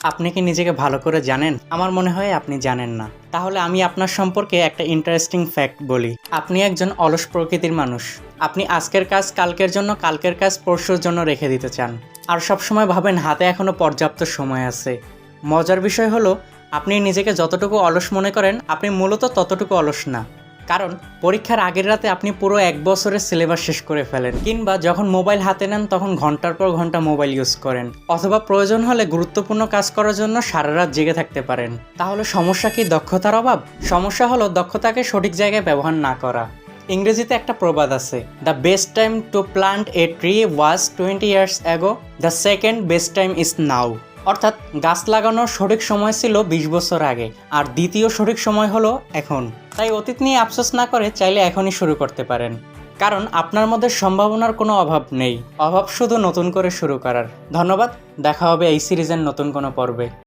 আপনি কি নিজেকে ভালো করে জানেন? আমার মনে হয় আপনি জানেন না। তাহলে আমি আপনার সম্পর্কে একটা ইন্টারেস্টিং ফ্যাক্ট বলি। আপনি একজন অলস প্রকৃতির মানুষ। আপনি আজকের কাজ কালকের জন্য, কালকের কাজ পরশুর জন্য রেখে দিতে চান। আর সবসময় ভাবেন হাতে এখনো পর্যাপ্ত সময় আছে। মজার বিষয় হলো, আপনি নিজেকে যতটুকু অলস মনে করেন, আপনি মূলত ততটুকু অলস না। কারণ পরীক্ষার আগের রাতে আপনি পুরো 1 বছরের সিলেবাস শেষ করে ফেলেন, কিংবা যখন মোবাইল হাতে নেন তখন ঘন্টার পর ঘন্টা মোবাইল ইউজ করেন, অথবা প্রয়োজন হলে গুরুত্বপূর্ণ কাজ করার জন্য সারা রাত জেগে থাকতে পারেন। তাহলে সমস্যা কি দক্ষতার অভাব? সমস্যা হলো দক্ষতাকে সঠিক জায়গায় ব্যবহার না করা। ইংরেজিতে একটা প্রবাদ আছে, the best time to plant a tree was 20 years ago, the second best time is now. অর্থাৎ গাছ লাগানোর সঠিক সময় ছিল 20 বছর আগে, আর দ্বিতীয় সঠিক সময় হলো এখন। তাই অতীত নিয়ে আফসোস না করে চাইলে এখনই শুরু করতে পারেন। কারণ আপনার মধ্যে সম্ভাবনার কোনো অভাব নেই, অভাব শুধু নতুন করে শুরু করার। ধন্যবাদ, দেখা হবে এই সিরিজের নতুন কোনো পর্বে।